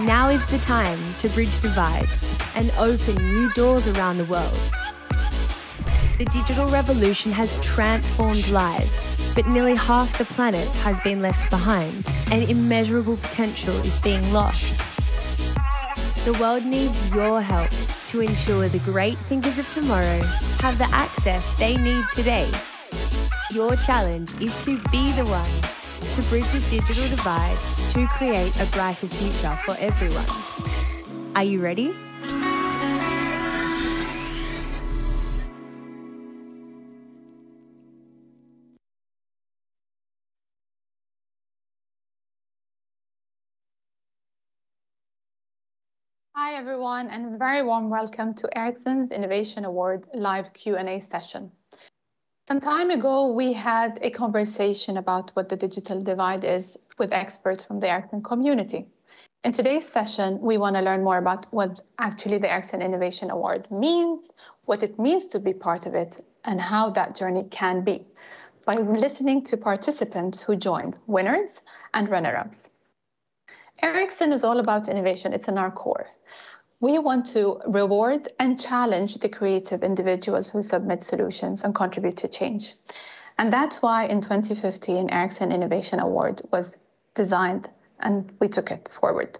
Now is the time to bridge divides and open new doors around the world. The digital revolution has transformed lives, but nearly half the planet has been left behind, and immeasurable potential is being lost. The world needs your help to ensure the great thinkers of tomorrow have the access they need today. Your challenge is to be the one to bridge the digital divide to create a brighter future for everyone. Are you ready? Hi everyone, and a very warm welcome to Ericsson's Innovation Award live Q&A session. Some time ago, we had a conversation about what the digital divide is with experts from the Ericsson community. In today's session, we want to learn more about what actually the Ericsson Innovation Award means, what it means to be part of it, and how that journey can be, by listening to participants who joined, winners and runner-ups. Ericsson is all about innovation. It's in our core. We want to reward and challenge the creative individuals who submit solutions and contribute to change. And that's why in 2015, Ericsson Innovation Award was designed and we took it forward.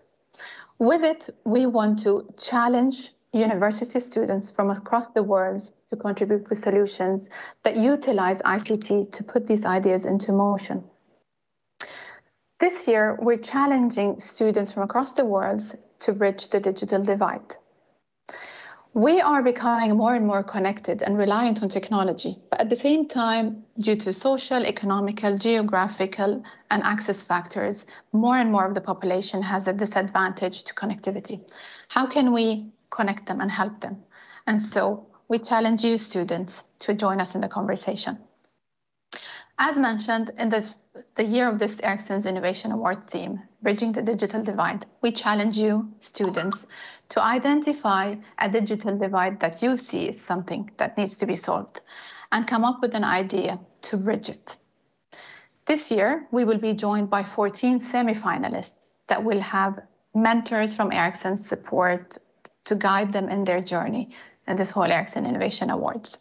With it, we want to challenge university students from across the world to contribute with solutions that utilize ICT to put these ideas into motion. This year, we're challenging students from across the world to bridge the digital divide. We are becoming more and more connected and reliant on technology, but at the same time, due to social, economical, geographical, and access factors, more and more of the population has a disadvantage to connectivity. How can we connect them and help them? And so we challenge you students to join us in the conversation. As mentioned, in the year of this Ericsson's Innovation Award theme, Bridging the Digital Divide, we challenge you, students, to identify a digital divide that you see is something that needs to be solved and come up with an idea to bridge it. This year, we will be joined by 14 semi-finalists that will have mentors from Ericsson's support to guide them in their journey in this whole Ericsson Innovation Awards.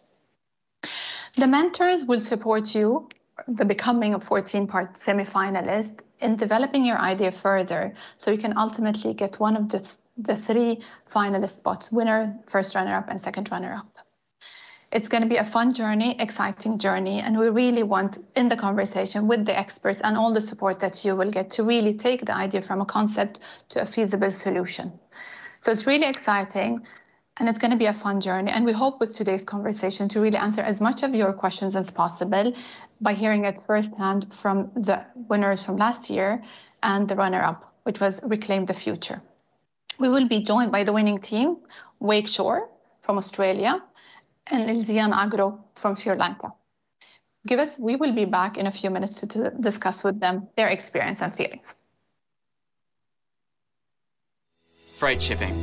The mentors will support you, the becoming of 14-part semi-finalist, in developing your idea further so you can ultimately get one of the 3 finalist spots, winner, first runner-up, and second runner-up. It's going to be a fun journey, exciting journey, and we really want, in the conversation with the experts and all the support that you will get, to really take the idea from a concept to a feasible solution. So it's really exciting. And it's going to be a fun journey. And we hope with today's conversation to really answer as much of your questions as possible by hearing it firsthand from the winners from last year and the runner-up, which was Reclaim the Future. We will be joined by the winning team, Wakeshare from Australia and Elzian Agro from Sri Lanka. We will be back in a few minutes to discuss with them their experience and feelings. Freight shipping.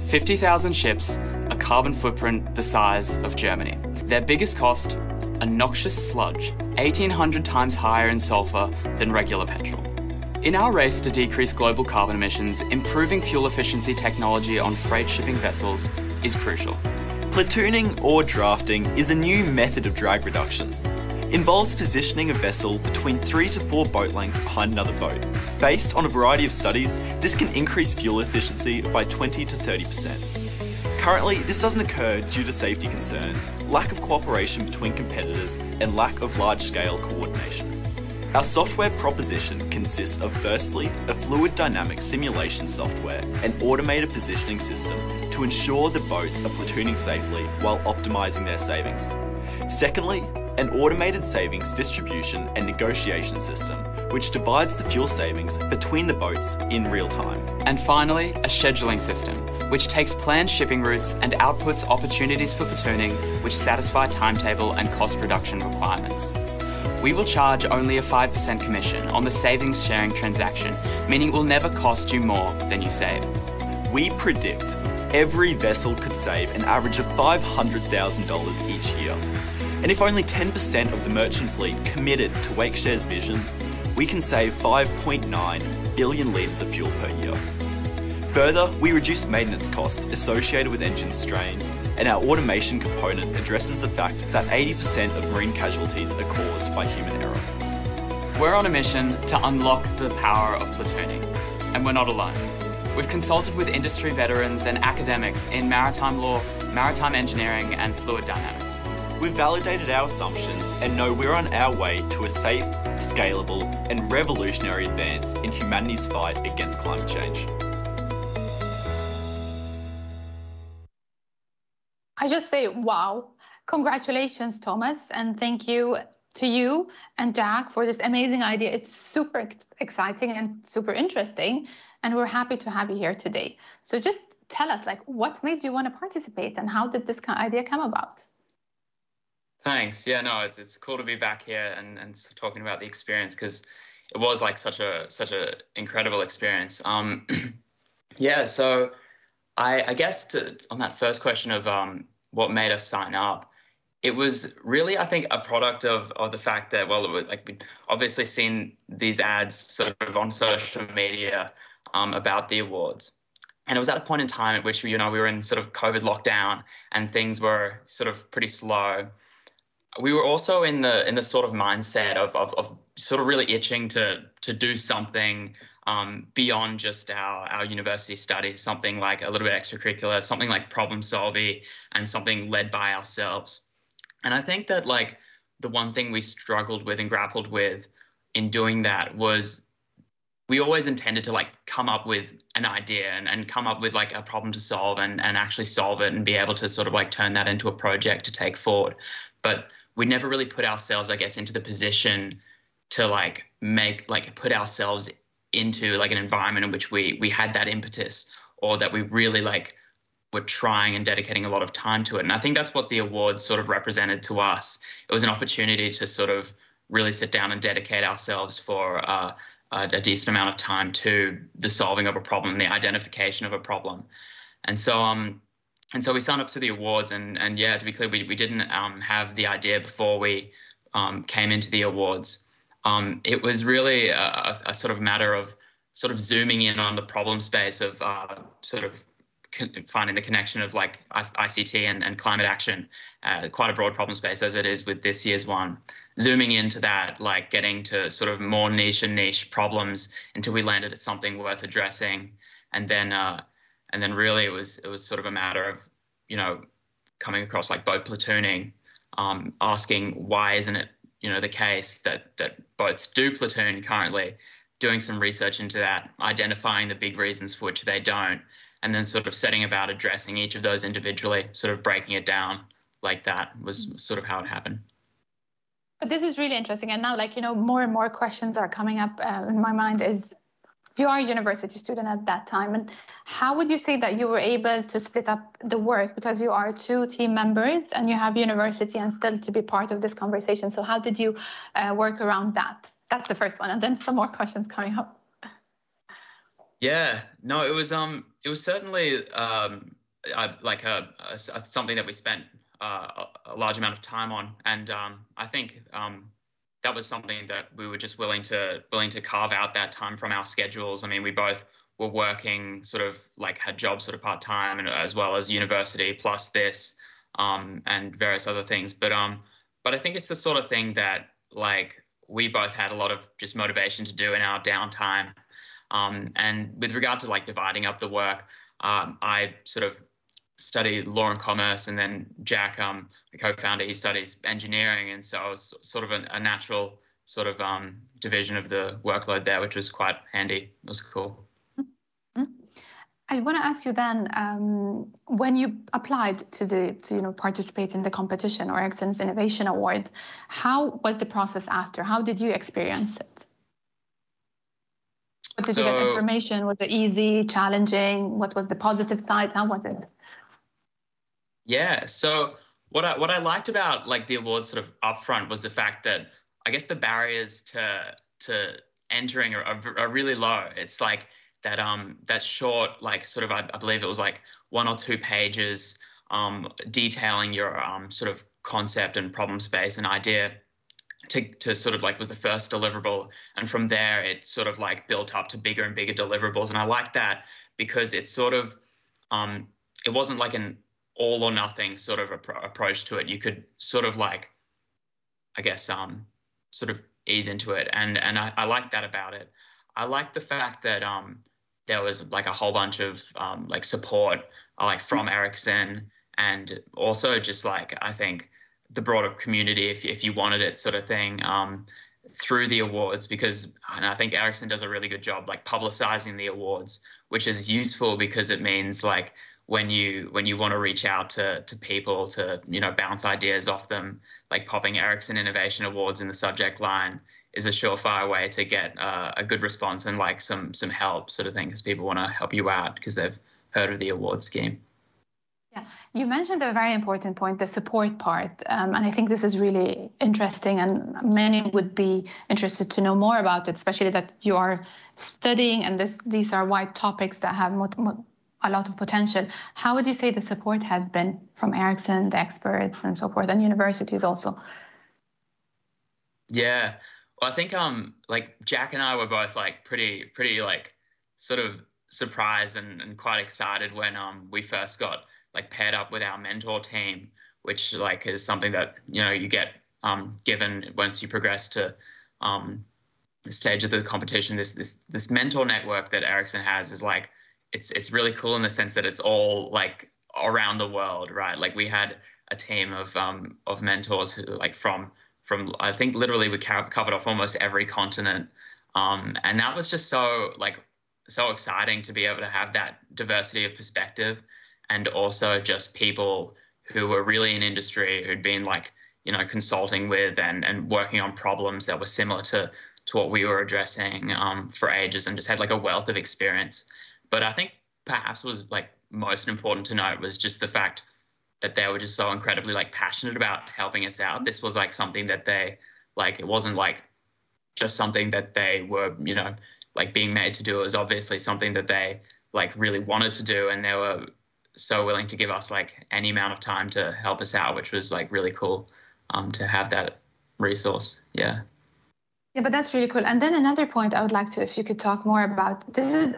50,000 ships, a carbon footprint the size of Germany. Their biggest cost, a noxious sludge, 1,800 times higher in sulfur than regular petrol. In our race to decrease global carbon emissions, improving fuel efficiency technology on freight shipping vessels is crucial. Platooning or drafting is a new method of drag reduction. Involves positioning a vessel between 3 to 4 boat lengths behind another boat. Based on a variety of studies, this can increase fuel efficiency by 20 to 30%. Currently, this doesn't occur due to safety concerns, lack of cooperation between competitors, and lack of large-scale coordination. Our software proposition consists of, firstly, a fluid dynamic simulation software and automated positioning system to ensure the boats are platooning safely while optimising their savings. Secondly, an automated savings distribution and negotiation system, which divides the fuel savings between the boats in real time. And finally, a scheduling system, which takes planned shipping routes and outputs opportunities for platooning which satisfy timetable and cost reduction requirements. We will charge only a 5% commission on the savings sharing transaction, meaning it will never cost you more than you save. We predict every vessel could save an average of $500,000 each year. And if only 10% of the merchant fleet committed to Wakeshare's vision, we can save 5.9 billion litres of fuel per year. Further, we reduce maintenance costs associated with engine strain, and our automation component addresses the fact that 80% of marine casualties are caused by human error. We're on a mission to unlock the power of platooning, and we're not alone. We've consulted with industry veterans and academics in maritime law, maritime engineering, and fluid dynamics. We've validated our assumptions and know we're on our way to a safe, scalable, and revolutionary advance in humanity's fight against climate change. I just say, wow. Congratulations, Thomas, and thank you to you and Jack for this amazing idea. It's super exciting and super interesting, and we're happy to have you here today. So just tell us, like, what made you want to participate and how did this idea come about? Thanks. Yeah, no, it's cool to be back here and talking about the experience, because it was like such a incredible experience. Yeah, so I guess on that first question of what made us sign up, it was really, I think, a product of the fact that, well, it was like we'd obviously seen these ads sort of on social media about the awards. And it was at a point in time at which, we were in sort of COVID lockdown and things were sort of pretty slow. We were also in the sort of mindset of sort of really itching to do something beyond just our university studies, something like a little bit extracurricular, something like problem solving and something led by ourselves. And I think that, like, the one thing we struggled with and grappled with in doing that was we always intended to, like, come up with an idea and come up with, like, a problem to solve and actually solve it and be able to sort of, like, turn that into a project to take forward. But we never really put ourselves, I guess, into the position to, like, put ourselves into, like, an environment in which we had that impetus, or that we really, like, were trying and dedicating a lot of time to it. And I think that's what the awards sort of represented to us. It was an opportunity to sort of really sit down and dedicate ourselves for a decent amount of time to the solving of a problem, the identification of a problem. And so we signed up to the awards, and yeah, to be clear, we didn't have the idea before we came into the awards. It was really a sort of matter of sort of zooming in on the problem space of sort of finding the connection of, like, ICT and climate action, quite a broad problem space as it is with this year's one. Zooming into that, like, getting to sort of more niche problems until we landed at something worth addressing, and then really it was sort of a matter of, coming across, like, boat platooning, asking why isn't it, the case that boats do platoon currently, doing some research into that, identifying the big reasons for which they don't, and then sort of setting about addressing each of those individually, sort of breaking it down like that was sort of how it happened. But this is really interesting. And now, like, more and more questions are coming up in my mind is, you are a university student at that time, and how would you say that you were able to split up the work, because you are 2 team members and you have university and still to be part of this conversation? So how did you work around that? That's the first one, and then some more questions coming up. Yeah, no, it was certainly something that we spent a large amount of time on, and I think that was something that we were just willing to carve out that time from our schedules. I mean, we both were working, sort of like had jobs sort of part-time, and as well as university plus this and various other things. But I think it's the sort of thing that, like, we both had a lot of just motivation to do in our downtime. And with regard to, like, dividing up the work, I sort of study law and commerce, and then Jack, the co-founder, he studies engineering, and so it was sort of a natural sort of division of the workload there, which was quite handy. It was cool. I want to ask you then, when you applied to participate in the competition or Ericsson's Innovation Awards, how was the process after? How did you experience it? What did you get information? Was it easy, challenging? What was the positive side? How was it? Yeah, so what I liked about, like, the awards sort of upfront was the fact that, I guess, the barriers to entering are really low. It's like that short, like, sort of, I believe it was like 1 or 2 pages detailing your sort of concept and problem space and idea to sort of, like, was the first deliverable, and from there it sort of, like, built up to bigger and bigger deliverables. And I like that because it's sort of it wasn't like an all or nothing sort of approach to it. You could sort of like, I guess, sort of ease into it, and I like that about it. I like the fact that there was like a whole bunch of like support like from Ericsson, and also just like I think the broader community, if you wanted it, sort of thing, through the awards, because and I think Ericsson does a really good job like publicizing the awards, which is useful because it means like when you want to reach out to people to, you know, bounce ideas off them, like popping Ericsson Innovation Awards in the subject line is a surefire way to get a good response and like some help, sort of thing, because people want to help you out because they've heard of the award scheme. Yeah, you mentioned a very important point, the support part, and I think this is really interesting, and many would be interested to know more about it, especially that you are studying, and these are wide topics that have a lot of potential. How would you say the support has been from Ericsson, the experts, and so forth, and universities also? Yeah, well, I think like Jack and I were both like pretty like sort of surprised and quite excited when we first got like paired up with our mentor team, which like is something that, you know, you get given once you progress to the stage of the competition. This mentor network that Ericsson has is like it's really cool in the sense that it's all like around the world, right? Like we had a team of mentors who like from I think literally we covered off almost every continent, and that was just so exciting to be able to have that diversity of perspective. And also just people who were really in industry, who'd been like, you know, consulting with and working on problems that were similar to what we were addressing for ages, and just had like a wealth of experience. But I think perhaps was like most important to note was just the fact that they were just so incredibly like passionate about helping us out. This was like something that they like, it wasn't like just something that they were, you know, like being made to do. It was obviously something that they like really wanted to do, and they were so willing to give us like any amount of time to help us out, which was like really cool to have that resource. Yeah, but that's really cool. And then another point I would like to, if you could talk more about, this is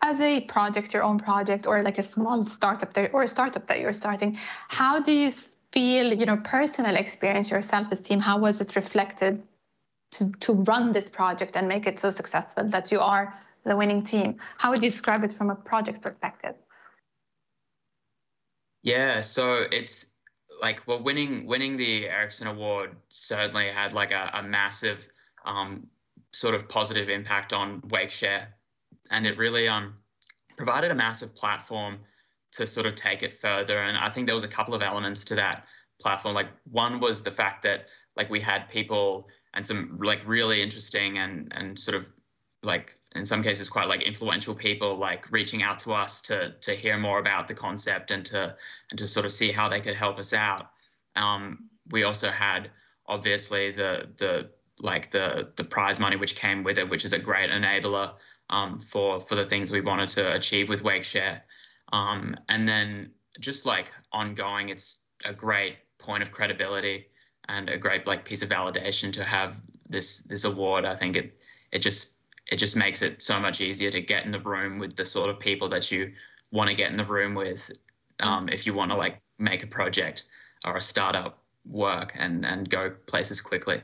as a project, your own project, or like a small startup or a startup that you're starting. How do you feel, you know, personal experience, your self-esteem, how was it reflected to run this project and make it so successful that you are the winning team? How would you describe it from a project perspective? Yeah, so it's like, well, winning the Ericsson Award certainly had like a massive sort of positive impact on Wakeshare, and it really provided a massive platform to sort of take it further. And I think there was a couple of elements to that platform. Like one was the fact that like we had people and some like really interesting and sort of like in some cases quite like influential people like reaching out to us to hear more about the concept and to sort of see how they could help us out. We also had obviously the prize money which came with it, which is a great enabler for the things we wanted to achieve with Wakeshare. And then just like ongoing, it's a great point of credibility and a great like piece of validation to have this award. I think it just makes it so much easier to get in the room with the sort of people that you want to get in the room with if you want to like make a project or a startup work and go places quickly.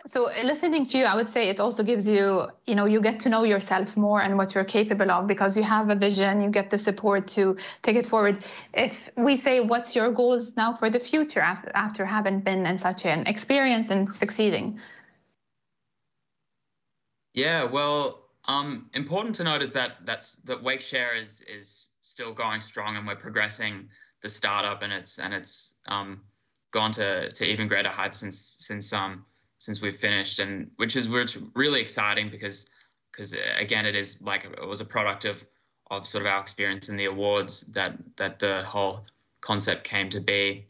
So listening to you, I would say it also gives you, you know, you get to know yourself more and what you're capable of because you have a vision, you get the support to take it forward. If we say, what's your goals now for the future after having been in such an experience and succeeding? Yeah, well, important to note is that Wakeshare is still going strong, and we're progressing the startup, and it's gone to even greater heights since we've finished, and which is really exciting because again it was a product of sort of our experience in the awards that the whole concept came to be,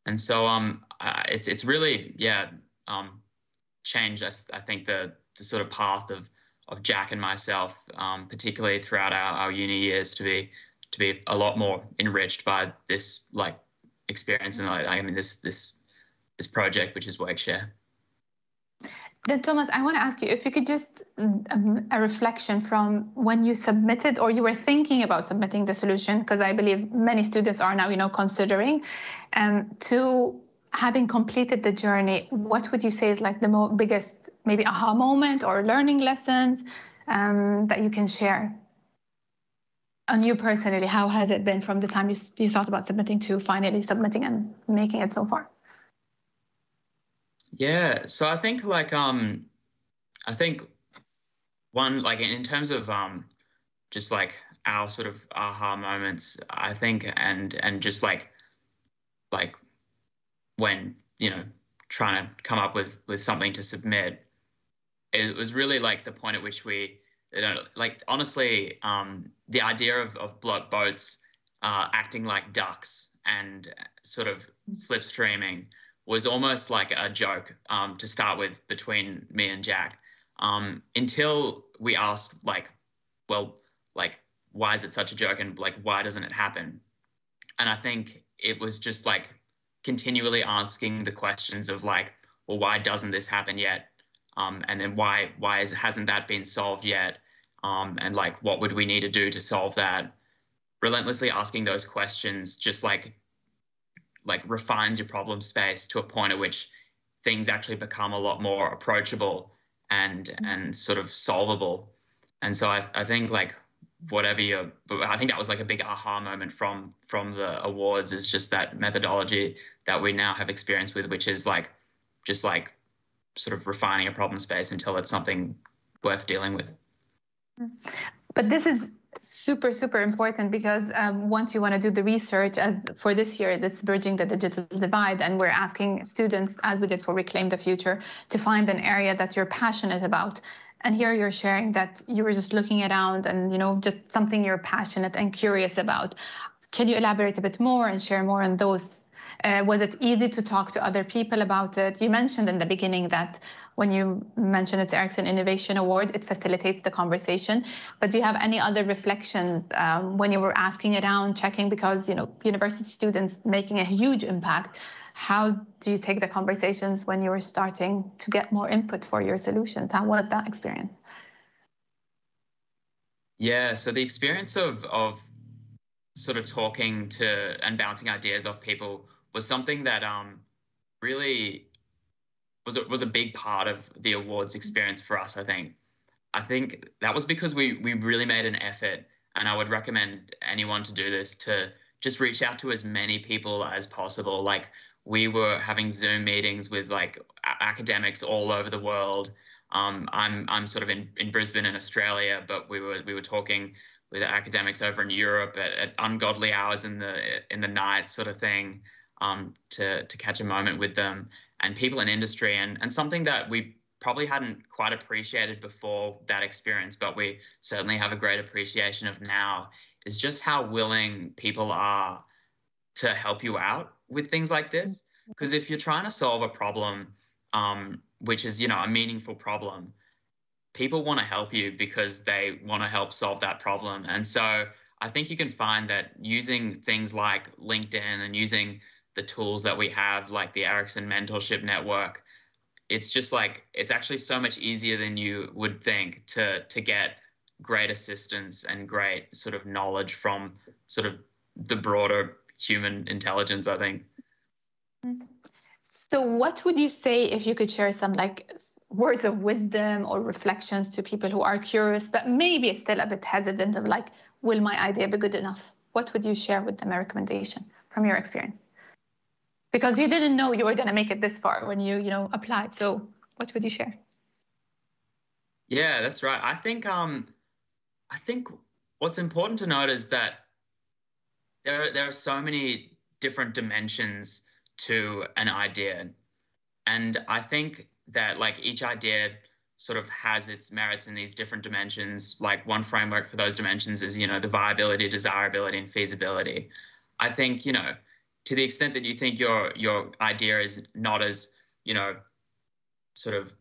and so it's really changed us. I think the sort of path of Jack and myself, particularly throughout our uni years, to be a lot more enriched by this like experience and this project, which is Wakeshare. Then, Thomas, I want to ask you if you could just a reflection from when you submitted or you were thinking about submitting the solution, because I believe many students are now, considering, to having completed the journey. What would you say is like the biggest, maybe aha moment or learning lessons that you can share? On you personally, how has it been from the time you thought about submitting to finally submitting and making it so far? Yeah, so I think one, like in terms of just like our sort of aha moments, I think, and just like when, trying to come up with something to submit, it was really like the point at which we, like honestly, the idea of boats acting like ducks and sort of slipstreaming was almost like a joke to start with between me and Jack, until we asked why is it such a joke, and like why doesn't it happen? And I think it was just like continually asking the questions of like, well, why doesn't this happen yet? And then why hasn't that been solved yet? And like, what would we need to do to solve that? Relentlessly asking those questions just like refines your problem space to a point at which things actually become a lot more approachable and sort of solvable. And so I think like I think that was like a big aha moment from the awards, is just that methodology that we now have experience with, which is like just like sort of refining a problem space until it's something worth dealing with. But this is super, super important, because once you want to do the research, as for this year, that's bridging the digital divide, and we're asking students, as we did for Reclaim the Future, to find an area that you're passionate about. And here you're sharing that you were just looking around and, just something you're passionate and curious about. Can you elaborate a bit more and share more on those? Was it easy to talk to other people about it? You mentioned in the beginning that when you mentioned it's Ericsson Innovation Award, it facilitates the conversation. But do you have any other reflections when you were asking around, checking, because, university students making a huge impact? How do you take the conversations when you were starting to get more input for your solutions? How was that experience? Yeah, so the experience of sort of talking to and bouncing ideas off people was something that really was a big part of the awards experience for us. I think that was because we really made an effort, and I would recommend anyone to do this, to just reach out to as many people as possible. Like, we were having Zoom meetings with like academics all over the world. I'm sort of in Brisbane in Australia, but we were talking with academics over in Europe at ungodly hours in the night, sort of thing, to catch a moment with them, and people in industry, and something that we probably hadn't quite appreciated before that experience, but we certainly have a great appreciation of now, is just how willing people are to help you out with things like this. Because if you're trying to solve a problem, which is, a meaningful problem, people want to help you because they want to help solve that problem. And so I think you can find that using things like LinkedIn and using the tools that we have, like the Ericsson Mentorship Network, it's just like, it's actually so much easier than you would think to get great assistance and great sort of knowledge from sort of the broader human intelligence, I think. So what would you say, if you could share some like words of wisdom or reflections to people who are curious, but maybe still a bit hesitant of like, will my idea be good enough? What would you share with them, a recommendation from your experience? Because you didn't know you were going to make it this far when you applied. So what would you share? Yeah, that's right. I think what's important to note is that there are so many different dimensions to an idea. And I think that like each idea sort of has its merits in these different dimensions. Like, one framework for those dimensions is, the viability, desirability, and feasibility. I think, to the extent that you think your idea is not as, sort of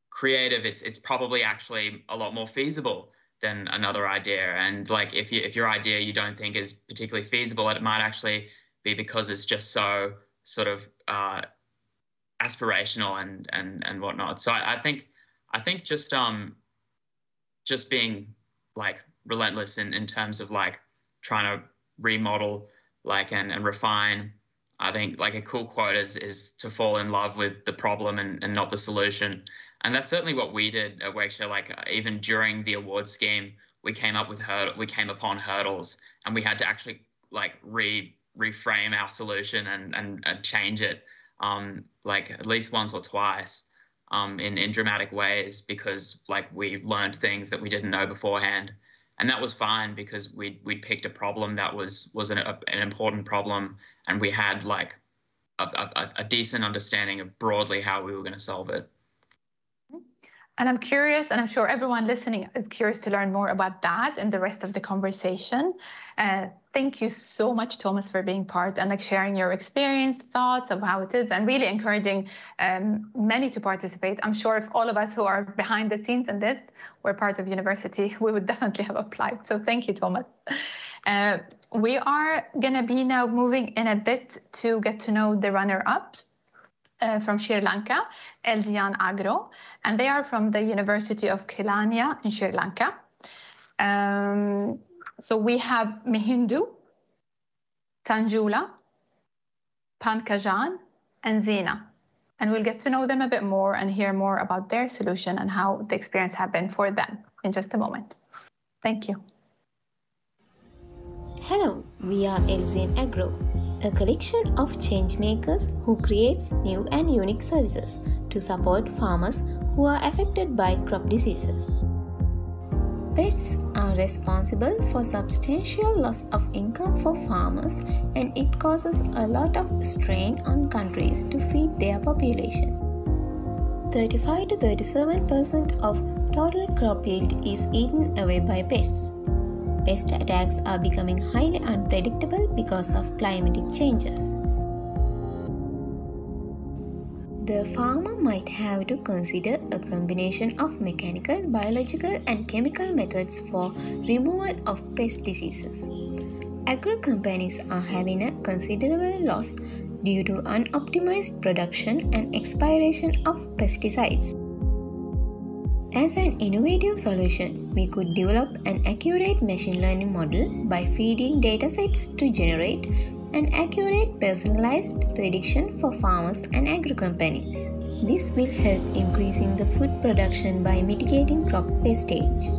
creative, it's probably actually a lot more feasible than another idea. And like, if your idea you don't think is particularly feasible, it might actually be because it's just so sort of aspirational and whatnot. So I think just being like relentless in terms of like trying to remodel like and refine. I think like a cool quote is to fall in love with the problem and not the solution. And that's certainly what we did at Wakeshare. Like even during the award scheme, we came upon hurdles, and we had to actually like reframe our solution and change it like at least once or twice in dramatic ways, because like we learned things that we didn't know beforehand. And that was fine because we'd picked a problem that was an important problem, and we had like a decent understanding of broadly how we were going to solve it. And I'm curious, and I'm sure everyone listening is curious to learn more about that and the rest of the conversation. Thank you so much, Thomas, for being part and like sharing your experience, thoughts of how it is, and really encouraging many to participate. I'm sure if all of us who are behind the scenes in this were part of university, we would definitely have applied. So thank you, Thomas. We are going to be now moving in a bit to get to know the runner-up. From Sri Lanka, Elzian Agro, and they are from the University of Kelania in Sri Lanka. So we have Mehindu, Tanjula, Pankajan, and Zina. And we'll get to know them a bit more and hear more about their solution and how the experience has been for them in just a moment. Thank you. Hello, we are Ericsson Agro, a collection of changemakers who creates new and unique services to support farmers who are affected by crop diseases. Pests are responsible for substantial loss of income for farmers, and it causes a lot of strain on countries to feed their population. 35 to 37% of total crop yield is eaten away by pests. Pest attacks are becoming highly unpredictable because of climatic changes. The farmer might have to consider a combination of mechanical, biological, and chemical methods for removal of pest diseases. Agro companies are having a considerable loss due to unoptimized production and expiration of pesticides. As an innovative solution, we could develop an accurate machine learning model by feeding datasets to generate an accurate personalized prediction for farmers and agro companies. This will help increasing the food production by mitigating crop wastage.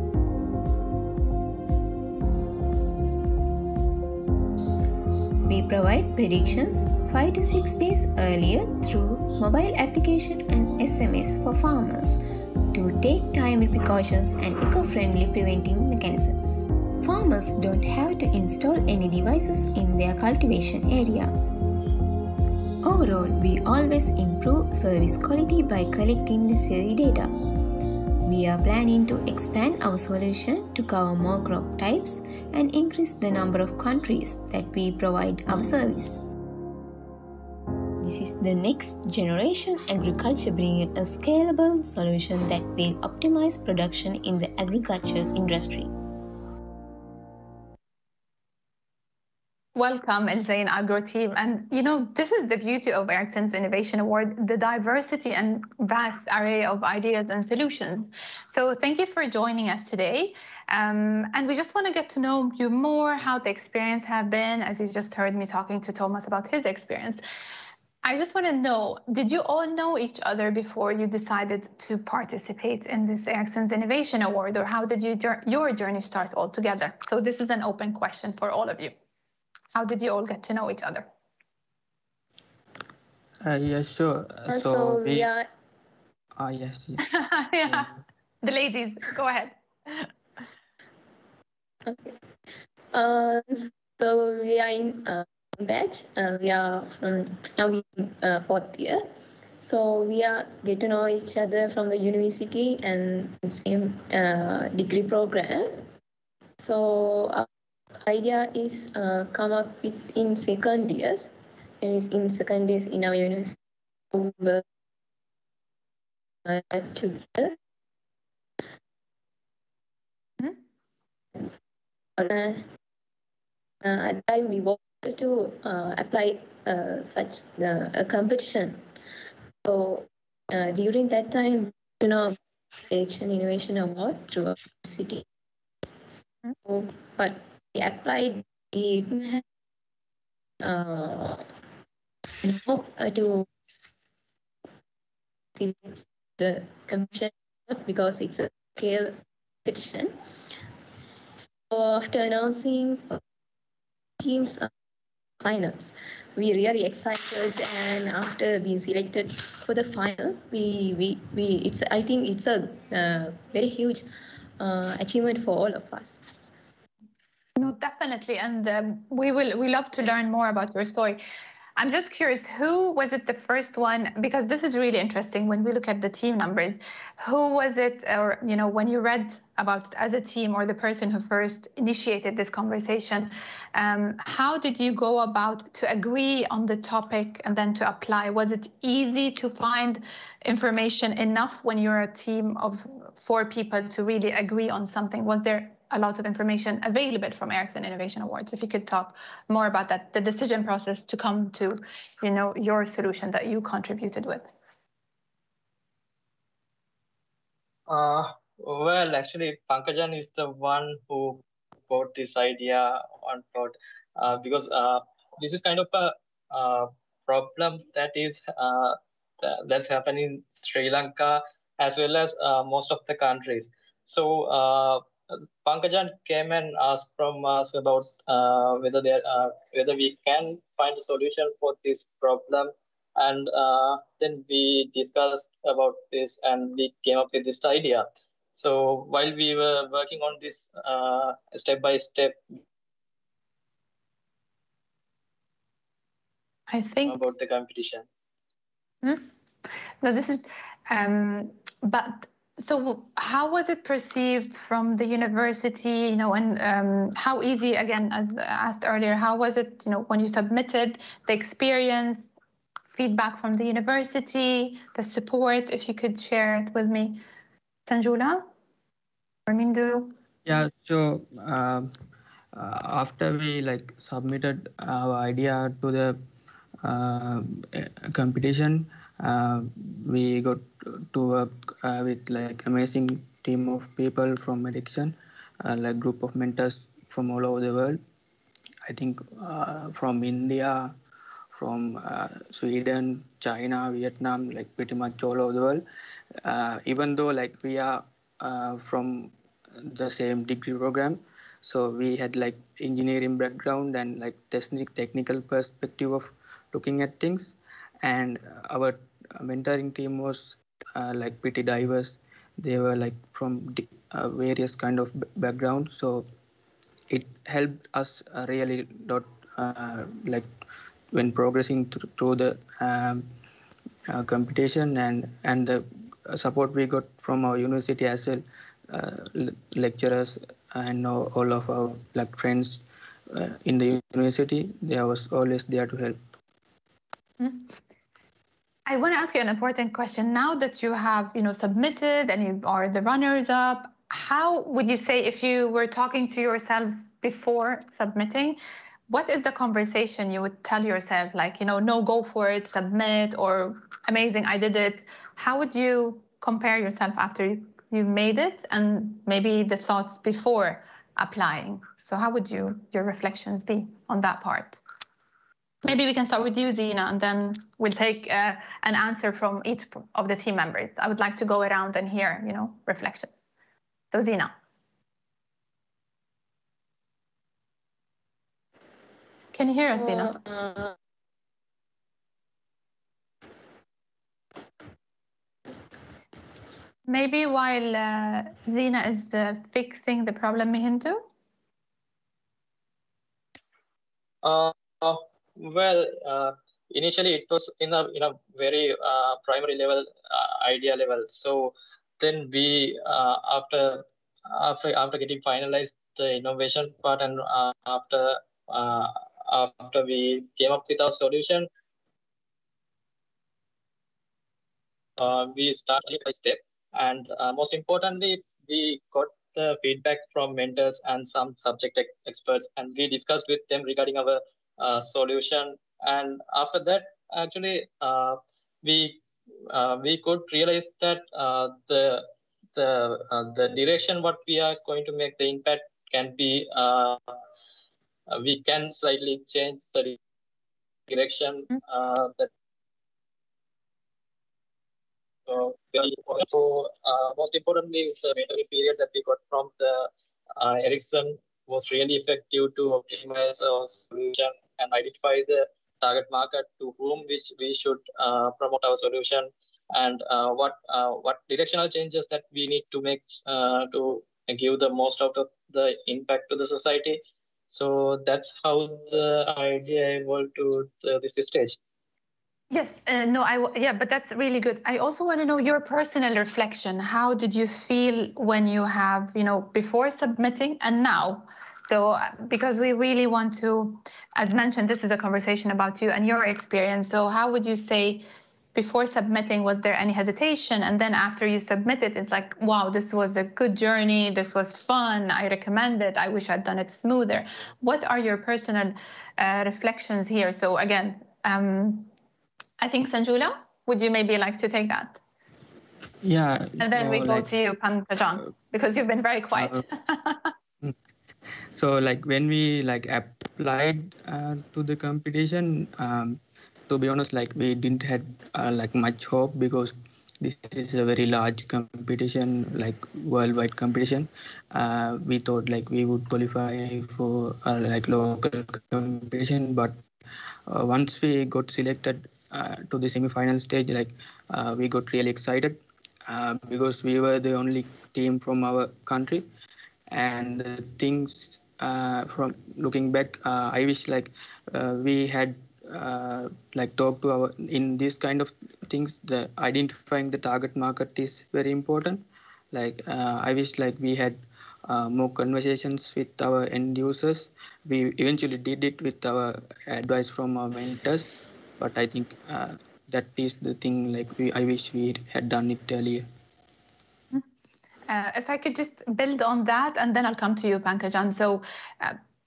We provide predictions 5 to 6 days earlier through mobile application and SMS for farmers to take timely precautions and eco-friendly preventing mechanisms. Farmers don't have to install any devices in their cultivation area. Overall, we always improve service quality by collecting necessary data. We are planning to expand our solution to cover more crop types and increase the number of countries that we provide our service. This is the next generation agriculture, bringing a scalable solution that will optimize production in the agriculture industry. Welcome, Elzian Agro team. And you know, this is the beauty of Ericsson's Innovation Award, the diversity and vast array of ideas and solutions. So thank you for joining us today. And we just want to get to know you more, how the experience have been, as you just heard me talking to Thomas about his experience. I just want to know, did you all know each other before you decided to participate in this Ericsson's Innovation Award, or how did your journey start all together? So this is an open question for all of you. How did you all get to know each other? Yeah, sure. Yes. Yes. Yeah. The ladies, go ahead. Okay. So we are in batch. We are from now in fourth year. So we are get to know each other from the university and same degree program. So our idea is come up with in second years. And it's in second years in our university together. At the time we wanted to apply such a competition So during that time, Ericsson Innovation Award through a city. So, but we applied, we didn't have to see the commission because it's a scale competition. So after announcing teams finals, we really excited, and after being selected for the finals, I think it's a very huge achievement for all of us. No, definitely, and we love to learn more about your story. I'm just curious, who was it the first one? Because this is really interesting when we look at the team numbers. Who was it, or when you read about it as a team, or the person who first initiated this conversation, how did you go about to agree on the topic and then to apply? Was it easy to find information enough when you're a team of 4 people to really agree on something? Was there a lot of information available from Ericsson Innovation Awards? If you could talk more about that, the decision process to come to, your solution that you contributed with. Well, actually, Pankajan is the one who got this idea on board because this is kind of a problem that is that's happening in Sri Lanka as well as most of the countries. So Pankajan came and asked from us about whether we can find a solution for this problem, and then we discussed about this and we came up with this idea. So while we were working on this step by step, I think about the competition. No, this is, but so how was it perceived from the university, and how easy, again, as asked earlier, how was it, when you submitted, the experience, feedback from the university, the support, if you could share it with me. Sanjula or Mindu? Yeah, so after we submitted our idea to the competition, we got to work with amazing team of people from Ericsson, group of mentors from all over the world. I think from India, from Sweden, China, Vietnam, pretty much all over the world. Even though we are from the same degree program, so we had engineering background and technical perspective of looking at things, and our mentoring team was pretty diverse. They were from various kind of backgrounds, so it helped us really lot when progressing through the competition, and the support we got from our university as well, lecturers and all of our friends in the university. They was always there to help. I want to ask you an important question. Now that you have, submitted and you are the runners up, how would you say, if you were talking to yourselves before submitting, what is the conversation you would tell yourself? No, go for it, submit, or amazing, I did it. How would you compare yourself after you made it and maybe the thoughts before applying? So how would your reflections be on that part? Maybe we can start with you, Zina, and then we'll take an answer from each of the team members. I would like to go around and hear, reflections. So, Zina. Can you hear us, Zina? Maybe while Zina is fixing the problem, Mihindu? Well, initially it was in a very primary level, idea level. So then we after getting finalized the innovation part, and after we came up with our solution, we started step by step, and most importantly, we got the feedback from mentors and some subject experts, and we discussed with them regarding our solution. And after that, actually, we we could realize that the direction what we are going to make the impact can be we can slightly change the direction that so most importantly is the mentoring period that we got from the Ericsson was really effective to optimize our solution and identify the target market to whom which we should promote our solution and what directional changes that we need to make to give the most out of the impact to the society. So that's how the idea evolved to this stage. Yes, yeah, but that's really good. I also want to know your personal reflection. How did you feel when you have, before submitting and now? So, because we really want to, as mentioned, this is a conversation about you and your experience. So, how would you say before submitting, was there any hesitation? And then after you submitted, it's like, wow, this was a good journey. This was fun. I recommend it. I wish I'd done it smoother. What are your personal reflections here? So, again, I think Sanjula, would you maybe like to take that? Yeah. And then we go to you, Pankajan, because you've been very quiet. So like when we like applied to the competition, to be honest, like we didn't had like much hope because this is a very large competition, like worldwide competition. We thought like we would qualify for like local competition, but once we got selected to the semi-final stage, like we got really excited because we were the only team from our country. And things from looking back, I wish like we had like talked to our in this kind of things. The identifying the target market is very important. Like I wish like we had more conversations with our end users. We eventually did it with our advice from our mentors, but I think that is the thing. Like I wish we had done it earlier. If I could just build on that, and then I'll come to you, Pankajan. So,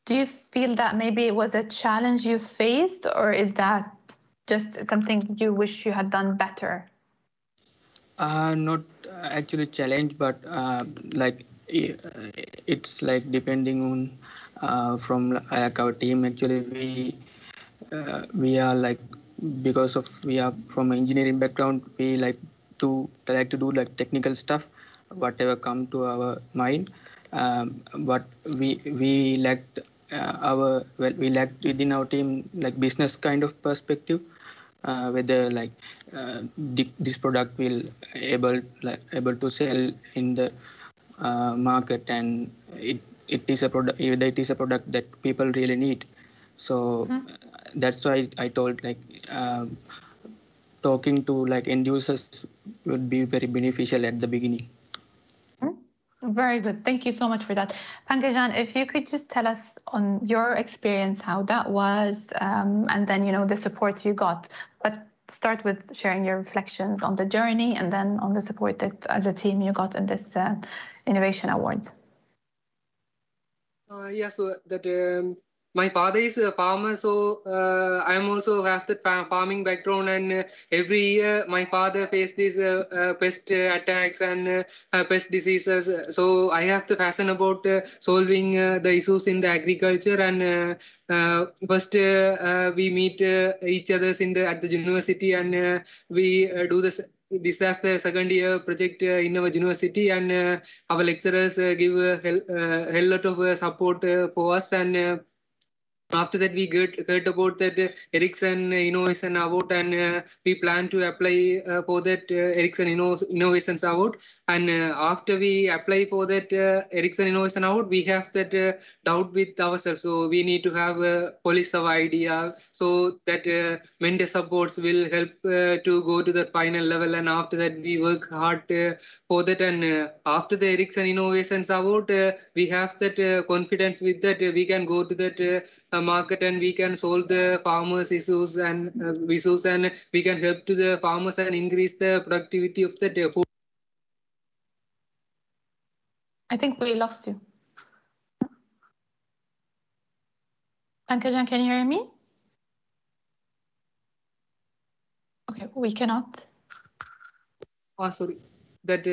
do you feel that maybe it was a challenge you faced, or is that just something you wish you had done better? Not actually challenge, but like it's like depending on from like our team. Actually, we are like because of we are from engineering background. We like to do like technical stuff, whatever come to our mind. But we lacked we lacked within our team like business kind of perspective. Whether like this product will able to sell in the market, and it is a product, whether it is a product that people really need. So that's why I told like talking to like end users would be very beneficial at the beginning. Very good. Thank you so much for that. Pankajan, if you could just tell us on your experience how that was, and then, the support you got. But start with sharing your reflections on the journey and then on the support that as a team you got in this Innovation Award. Yeah, so that my father is a farmer, so I am also have the farming background, and every year my father faced these pest attacks and pest diseases. So I have the passion about solving the issues in the agriculture. And first we meet each others at the university, and we do this. This as the second year project in our university, and our lecturers give a hell lot of support for us. And after that, we heard about that Ericsson Innovation Award, and we plan to apply for that Ericsson Innovations Award. And after we apply for that Ericsson Innovation Award, we have that doubt with ourselves. So we need to have a polish our idea, so that mentor supports will help to go to the final level. And after that, we work hard for that. And after the Ericsson Innovations Award, we have that confidence with that we can go to that market, and we can solve the farmers' issues and we can help to the farmers and increase the productivity of the food. I think we lost you. Pankajan, can you hear me? Okay, we cannot. Sorry, that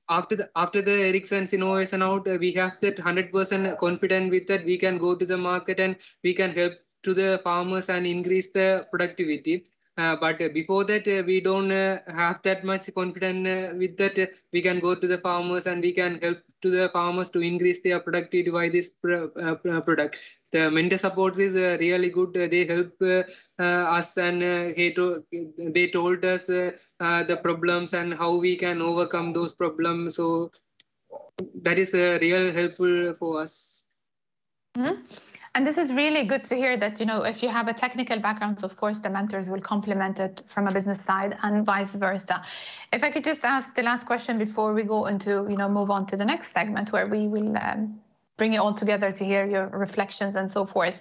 after the Ericsson's Innovation Out, we have that 100% confident with that we can go to the market and we can help to the farmers and increase the productivity. But before that, we don't have that much confidence with that. We can go to the farmers and we can help to the farmers to increase their productivity by this product. The mentor supports is really good. They help us and they told us the problems and how we can overcome those problems. So that is real helpful for us. Mm-hmm. And this is really good to hear that, if you have a technical background, of course, the mentors will complement it from a business side and vice versa. If I could just ask the last question before we go into, move on to the next segment where we will bring you all together to hear your reflections and so forth.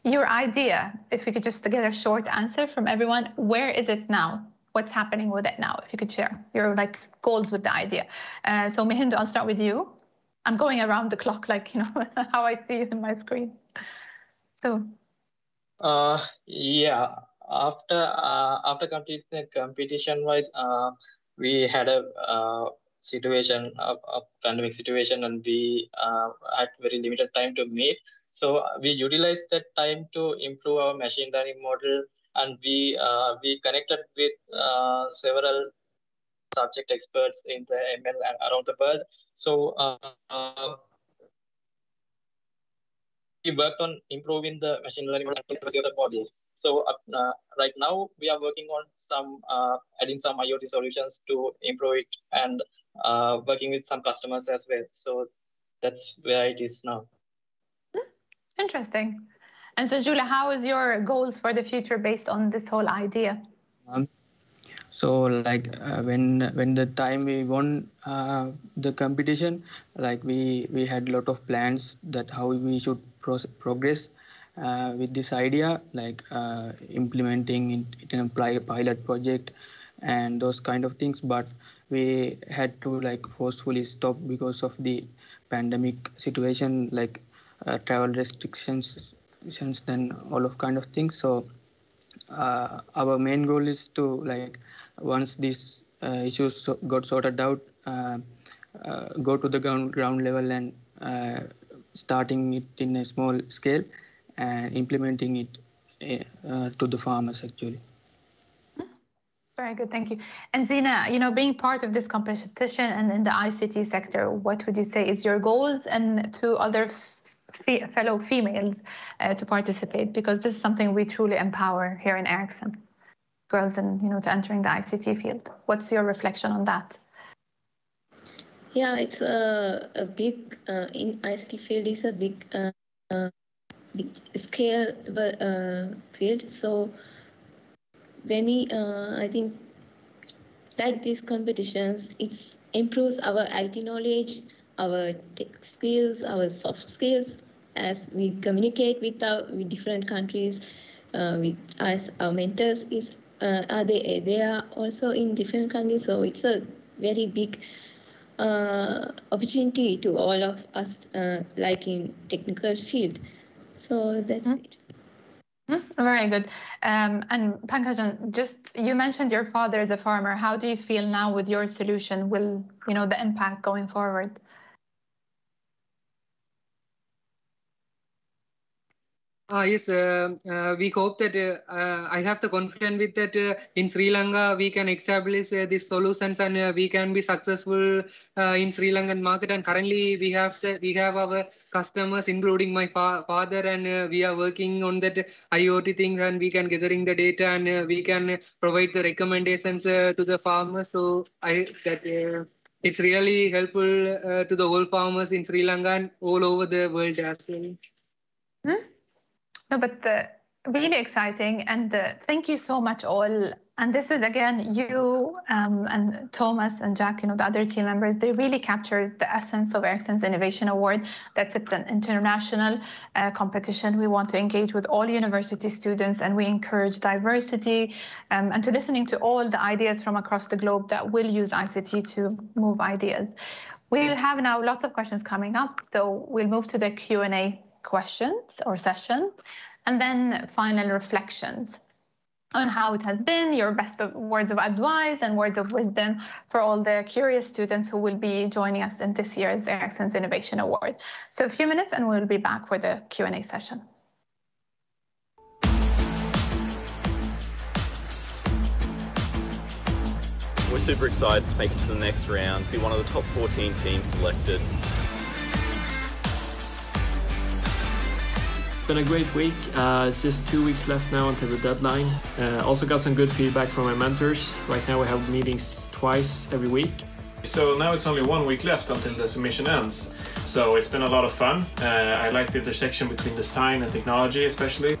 Your idea, if we could just get a short answer from everyone, where is it now? What's happening with it now? If you could share your goals with the idea. So Mehind, I'll start with you. I'm going around the clock, how I see it in my screen. So, yeah. After completing the competition-wise, we had a situation, a pandemic situation, and we had very limited time to meet. So we utilized that time to improve our machine learning model, and we connected with several subject experts in the ML around the world. So we worked on improving the machine learning model and the model. So right now we are working on some adding some IoT solutions to improve it and working with some customers as well. So that's where it is now. Interesting. And so Julia, how is your goals for the future based on this whole idea? So when the time we won the competition, we had a lot of plans that how we should progress with this idea, implementing it in a pilot project and those kind of things. But we had to forcefully stop because of the pandemic situation, travel restrictions, then all of kind of things. So our main goal is to once these issues got sorted out, go to the ground level and starting it in a small scale and implementing it to the farmers actually. Very good, thank you. And Zina, being part of this competition and in the ICT sector, what would you say is your goals and to other fellow females to participate? Because this is something we truly empower here in Ericsson, girls and to entering the ICT field. What's your reflection on that? Yeah, it's a big in ICT field is a big scale field. So when we I think like these competitions, it improves our IT knowledge, our tech skills, our soft skills as we communicate with different countries. With us, our mentors they are also in different countries, so it's a very big opportunity to all of us, in technical field. So that's it. Very good. And Pankajan, you mentioned your father is a farmer. How do you feel now with your solution? Will the impact going forward? Yes, we hope that I have the confidence with that in Sri Lanka we can establish these solutions and we can be successful in Sri Lankan market. And currently we have our customers, including my father, and we are working on that IoT things, and we can gathering the data and we can provide the recommendations to the farmers. So it's really helpful to the whole farmers in Sri Lanka and all over the world as well. No, but really exciting, and thank you so much all. And this is again you and Thomas and Jack, the other team members. They really captured the essence of Ericsson's Innovation Award. That's an international competition. We want to engage with all university students, and we encourage diversity and to listening to all the ideas from across the globe that will use ICT to move ideas. We'll have now lots of questions coming up, so we'll move to the Q&A questions or session, and then final reflections. on how it has been, your best words of advice and words of wisdom for all the curious students who will be joining us in this year's Ericsson's Innovation Award. So a few minutes and we'll be back for the Q&A session. We're super excited to make it to the next round, be one of the top 14 teams selected. It's been a great week. It's just 2 weeks left now until the deadline. Also got some good feedback from my mentors. Right now we have meetings twice every week. So now it's only 1 week left until the submission ends. So it's been a lot of fun. I like the intersection between design and technology especially.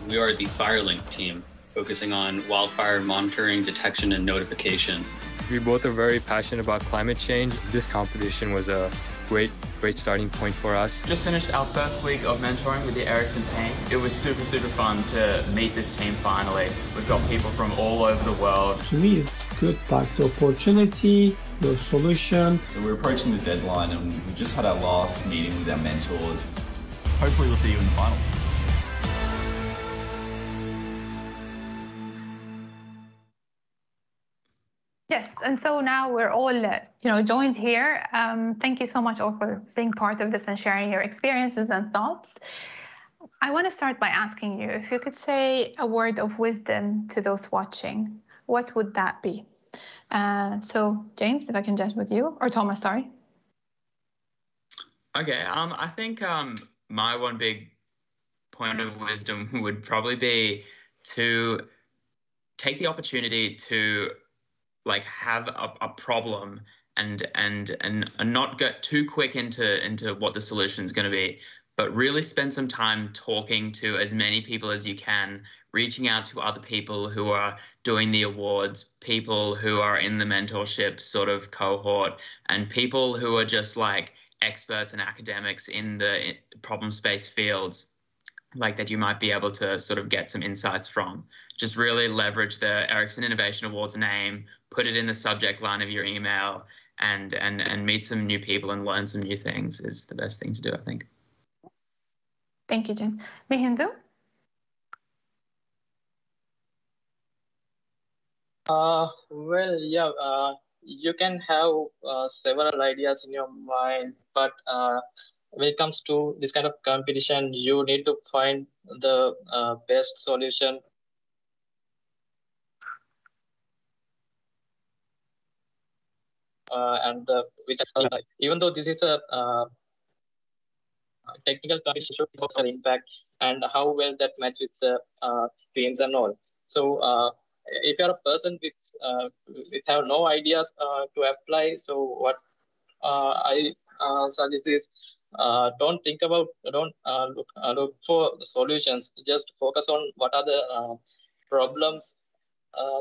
We are the FireLink team, focusing on wildfire monitoring, detection, and notification. We both are very passionate about climate change. This competition was a great starting point for us. Just finished our first week of mentoring with the Ericsson team. It was super fun to meet this team finally. We've got people from all over the world. To me, it's good, like the opportunity, the solution. So we're approaching the deadline and we just had our last meeting with our mentors. Hopefully we'll see you in the finals. Yes, and so now we're all, joined here. Thank you so much all for being part of this and sharing your experiences and thoughts. I want to start by asking you if you could say a word of wisdom to those watching. What would that be? So, James, if I can judge with you, or Thomas, sorry. Okay, I think my one big point of wisdom would probably be to take the opportunity to have a problem and not get too quick into what the solution is going to be, but really spend some time talking to as many people as you can, reaching out to other people who are doing the awards, people who are in the mentorship sort of cohort, and people who are just experts and academics in the problem space fields, that you might be able to sort of get some insights from. Just really leverage the Ericsson Innovation Awards name, put it in the subject line of your email, and meet some new people and learn some new things is the best thing to do, I think. Thank you, Jen. Mehindu? Well, yeah, you can have several ideas in your mind, but when it comes to this kind of competition, you need to find the best solution. Even though this is a technical competition, should also impact and how well that match with the themes and all. So if you're a person with have no ideas to apply, so what I suggest is don't look for solutions. Just focus on what are the problems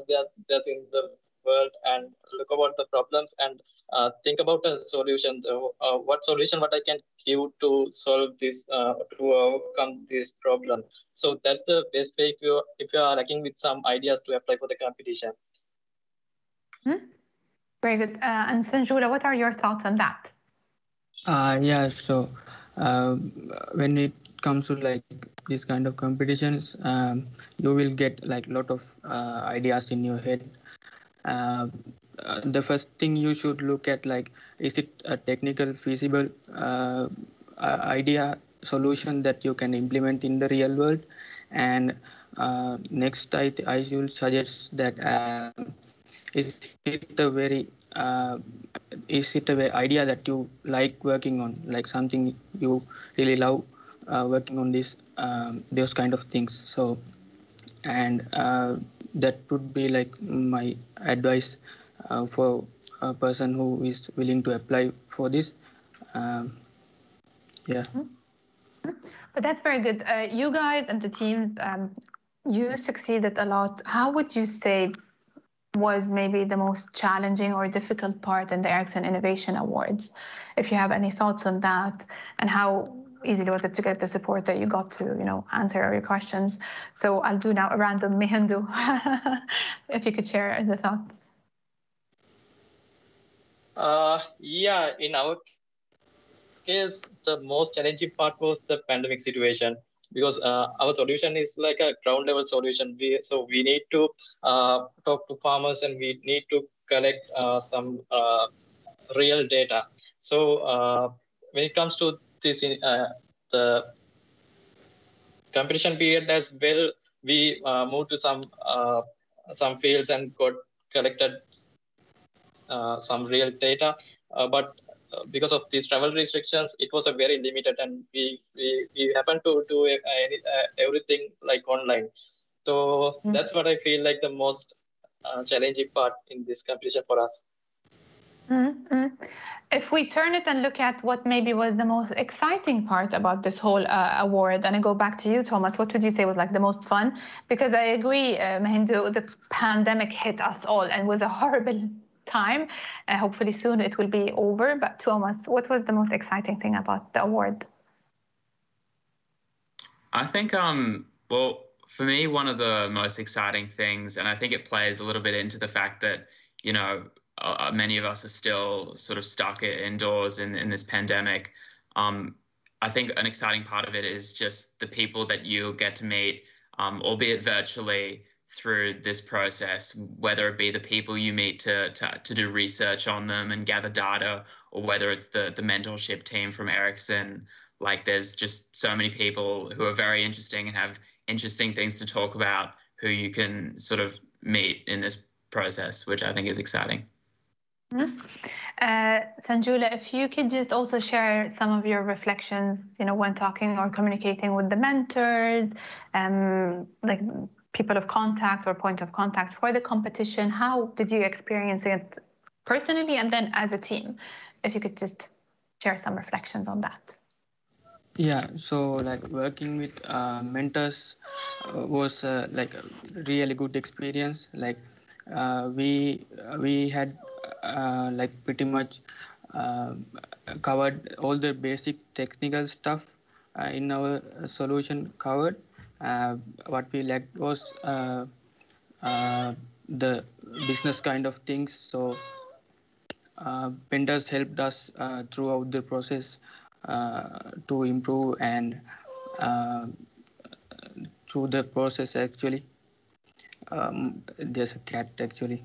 that's in the world, and look about the problems and think about a solution. What solution what I can give to solve this to overcome this problem. So that's the best way if you are lacking with some ideas to apply for the competition. Very good. And Sanjula, what are your thoughts on that? Yeah, so when it comes to these kind of competitions, you will get lot of ideas in your head. The first thing you should look at is it a technical feasible idea solution that you can implement in the real world? And next I should suggest that is it a very idea that you like working on, something you really love working on those kind of things. So, and that would be my advice for a person who is willing to apply for this. Yeah. But that's very good. You guys and the teams, you succeeded a lot. How would you say was maybe the most challenging or difficult part in the Ericsson Innovation Awards? If you have any thoughts on that, and how easy was it to get the support that you got to, answer all your questions? So I'll do now a random Mehindu, if you could share the thoughts. Yeah, in our case, the most challenging part was the pandemic situation, because our solution is like a ground level solution. So we need to talk to farmers, and we need to collect some real data. So when it comes to this, the competition period as well, we moved to some fields and got collected some real data, but because of these travel restrictions, it was a very limited, and we happened to do everything like online. So that's what I feel like the most challenging part in this competition for us. If we turn it and look at what maybe was the most exciting part about this whole award, and I go back to you, Thomas, what would you say was like the most fun? Because I agree, Mahindu, the pandemic hit us all and was a horrible time. Hopefully soon it will be over. But Thomas, what was the most exciting thing about the award? I think, well, for me, one of the most exciting things, and I think it plays a little bit into the fact that, you know, many of us are still sort of stuck indoors in this pandemic. I think an exciting part of it is just the people that you'll get to meet, albeit virtually, through this process, whether it be the people you meet to do research on them and gather data, or whether it's the mentorship team from Ericsson. Like, there's just so many people who are very interesting and have interesting things to talk about who you can sort of meet in this process, which I think is exciting. Sanjula, if you could just also share some of your reflections, you know, when talking or communicating with the mentors, like people of contact or point of contact for the competition. How did you experience it personally and then as a team? If you could just share some reflections on that. Yeah, so like working with mentors was like a really good experience. Like we had like pretty much covered all the basic technical stuff in our solution covered. What we lacked was the business kind of things. So vendors helped us throughout the process to improve and through the process actually. There's a cat actually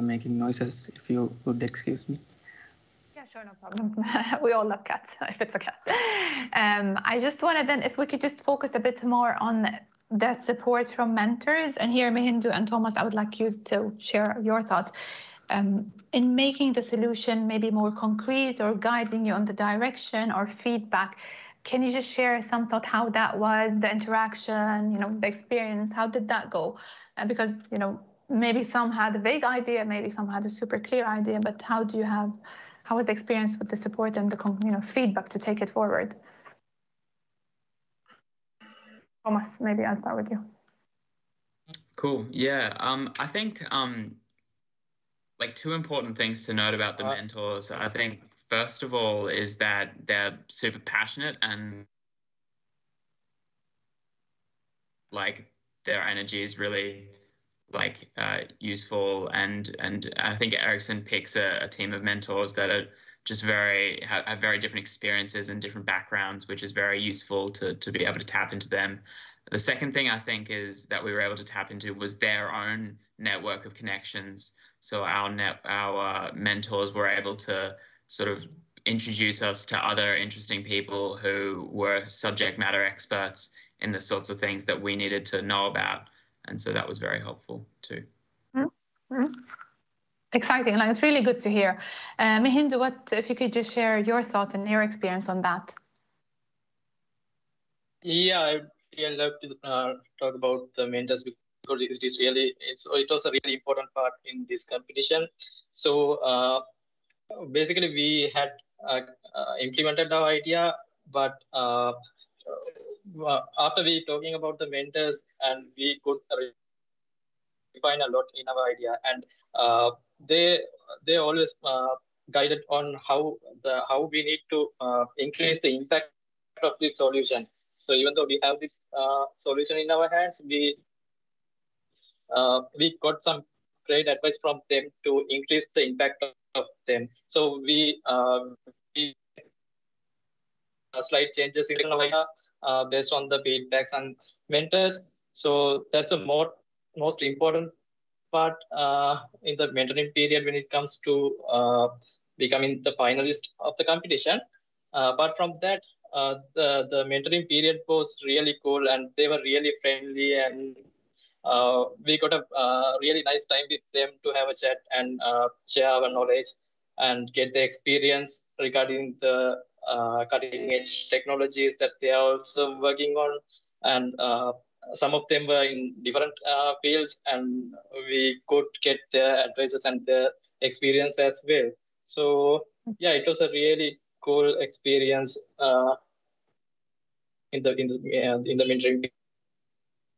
making noises, if you would excuse me. Yeah, sure, no problem. We all love cats, if it's a cat. I just wanted then, if we could just focus a bit more on the support from mentors. And here, Mahindu and Thomas, I would like you to share your thoughts. In making the solution maybe more concrete or guiding you on the direction or feedback, can you just share some thought how that was, the interaction, you know, the experience, how did that go? Because, you know, maybe some had a vague idea, maybe some had a super clear idea, but how was the experience with the support and the, you know, feedback to take it forward? Thomas, maybe I'll start with you. Cool. Yeah. I think like two important things to note about the mentors. I think first of all is that they're super passionate and like their energy is really like useful, and I think Ericsson picks a team of mentors that are just have very different experiences and different backgrounds, which is very useful to be able to tap into them. The second thing I think is that we were able to tap into was their own network of connections. So our mentors were able to sort of introduce us to other interesting people who were subject matter experts in the sorts of things that we needed to know about. And so that was very helpful too. Exciting, like it's really good to hear. Mahindu, what if you could just share your thoughts and your experience on that? Yeah, I'd love to talk about the mentors because it was a really important part in this competition. So basically, we had implemented our idea, but after we talking about the mentors, and we could refine a lot in our idea, and they always guided on how we need to increase the impact of this solution. So even though we have this solution in our hands, we got some great advice from them to increase the impact of them. So we slight changes in our idea, based on the feedbacks and mentors. So that's the most important part in the mentoring period when it comes to becoming the finalist of the competition. Apart from that, the mentoring period was really cool, and they were really friendly, and we got a really nice time with them to have a chat and share our knowledge and get the experience regarding the cutting edge technologies that they are also working on. And some of them were in different fields, and we could get their advices and their experience as well. So yeah, it was a really cool experience in the mentoring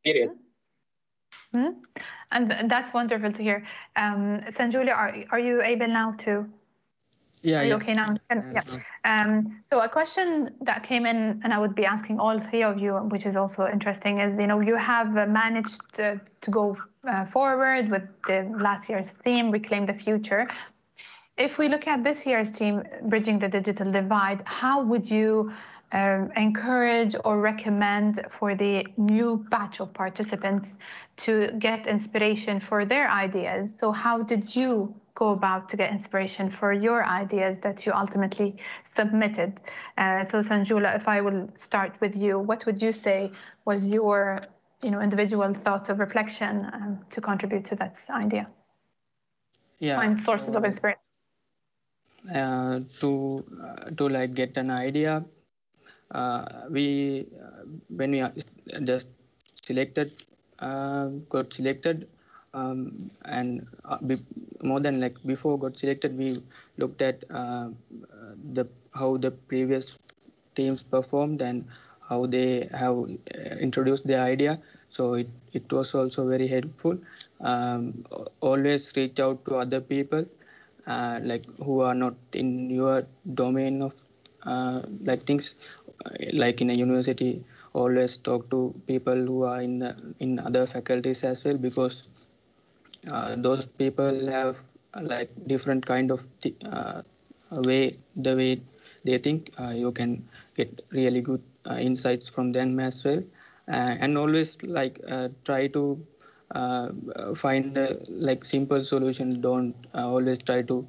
period. Mm-hmm. And that's wonderful to hear. Sanjula, are you able now to? Yeah. Are you okay now? Yeah. So a question that came in, and I would be asking all three of you, which is also interesting, is you have managed to go forward with the last year's theme, Reclaim the Future. If we look at this year's theme, Bridging the Digital Divide, how would you encourage or recommend for the new batch of participants to get inspiration for their ideas? So how did you go about to get inspiration for your ideas that you ultimately submitted? So Sanjula, if I will start with you, what would you say was your individual thoughts of reflection to contribute to that idea? Yeah. Find sources of inspiration. To like get an idea, when we just got selected, and more than like before got selected, we looked at how the previous teams performed and how they have introduced their idea. So it was also very helpful. Always reach out to other people like who are not in your domain of like things. Like in a university, always talk to people who are in other faculties as well, because those people have like different kind of the way they think. You can get really good insights from them as well, and always like try to find a like simple solution. Don't always try to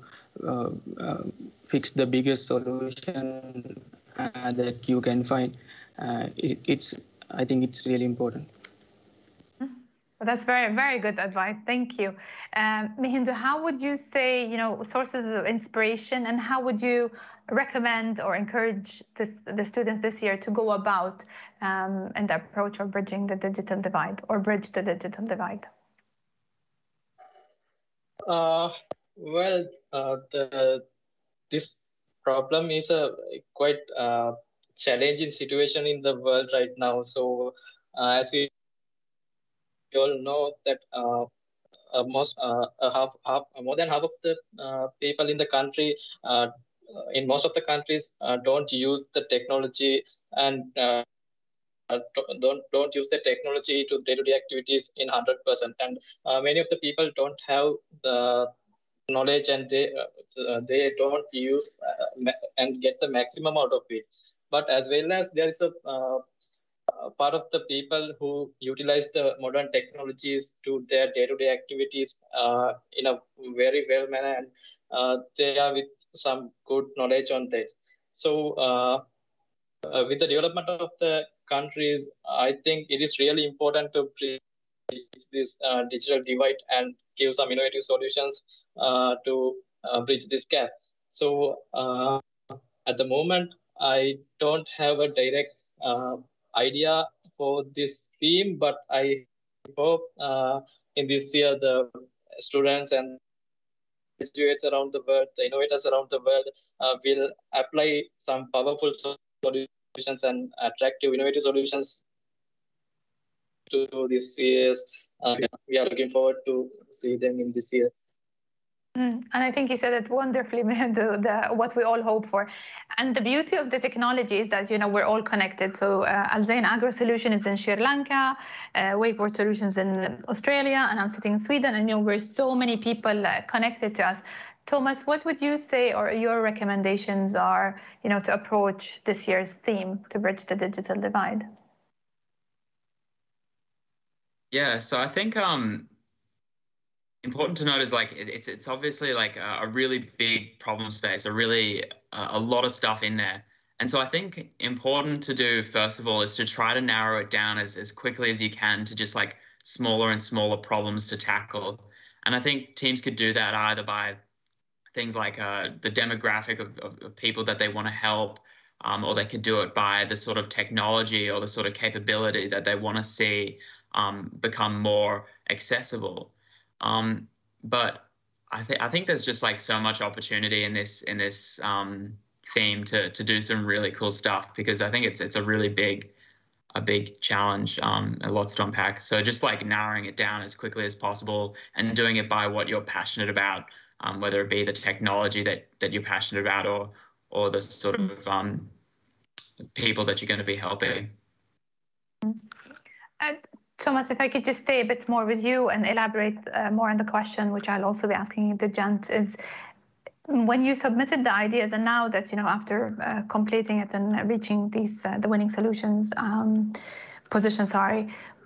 fix the biggest solution that you can find. I think it's really important. Well, that's very, very good advice. Thank you. Mihindu, how would you say, sources of inspiration, and how would you recommend or encourage the students this year to go about in the approach of bridging the digital divide or bridge the digital divide? This problem is a quite challenging situation in the world right now. So as we all know that more than half of the people in the country, in most of the countries, don't use the technology and don't use the technology to day-to-day activities in 100%. And many of the people don't have the knowledge, and they don't use and get the maximum out of it. But as well as there is a part of the people who utilize the modern technologies to their day-to-day activities in a very well manner, and they are with some good knowledge on that. So with the development of the countries, I think it is really important to bridge this digital divide and give some innovative solutions to bridge this gap. So at the moment, I don't have a direct idea for this theme, but I hope in this year the students and graduates around the world, the innovators around the world will apply some powerful solutions and attractive innovative solutions to this year's. We are looking forward to see them in this year. And I think you said it wonderfully, Mihindu, what we all hope for. And the beauty of the technology is that, we're all connected. So Elzian Agro Solution is in Sri Lanka, Wakeshare Solutions in Australia, and I'm sitting in Sweden. And, we're so many people connected to us. Thomas, what would you say or your recommendations are, to approach this year's theme to bridge the digital divide? Yeah, so I think important to note is like it's obviously like a really big problem space, a lot of stuff in there. And so I think important to do, first of all, is to try to narrow it down as quickly as you can to just like smaller and smaller problems to tackle. And I think teams could do that either by things like the demographic of people that they want to help, or they could do it by the sort of technology or the sort of capability that they want to see become more accessible. But I think there's just like so much opportunity in this theme to do some really cool stuff, because I think it's a really big challenge, and lots to unpack. So just like narrowing it down as quickly as possible and doing it by what you're passionate about, whether it be the technology that you're passionate about or the sort of people that you're going to be helping. Thomas, if I could just stay a bit more with you and elaborate more on the question, which I'll also be asking the gent, is when you submitted the ideas, and now that, after completing it and reaching these the winning solutions position,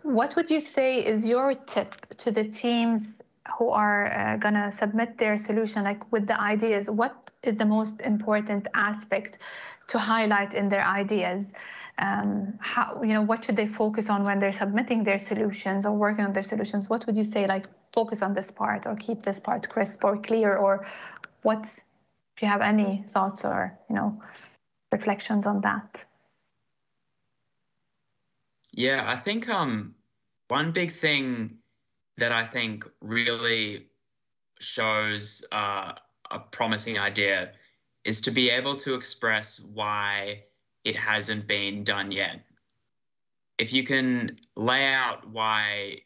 what would you say is your tip to the teams who are going to submit their solution, like with the ideas? What is the most important aspect to highlight in their ideas? What should they focus on when they're submitting their solutions or working on their solutions? What would you say, like, focus on this part or keep this part crisp or clear, or if you have any thoughts or, reflections on that? Yeah, I think one big thing that I think really shows a promising idea is to be able to express why it hasn't been done yet. If you can lay out why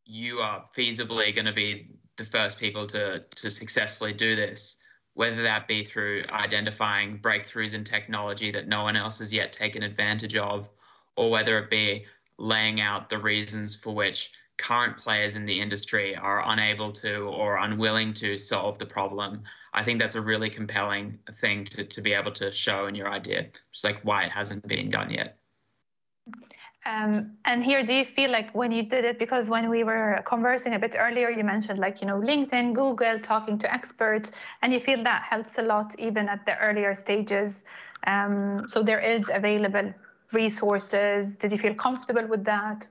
you are feasibly going to be the first people to successfully do this, whether that be through identifying breakthroughs in technology that no one else has yet taken advantage of, or whether it be laying out the reasons for which current players in the industry are unable to or unwilling to solve the problem. I think that's a really compelling thing to be able to show in your idea, just like why it hasn't been done yet. And here, do you feel like when you did it, because when we were conversing a bit earlier, you mentioned like, LinkedIn, Google, talking to experts, and you feel that helps a lot even at the earlier stages. So there is available resources. Did you feel comfortable with that?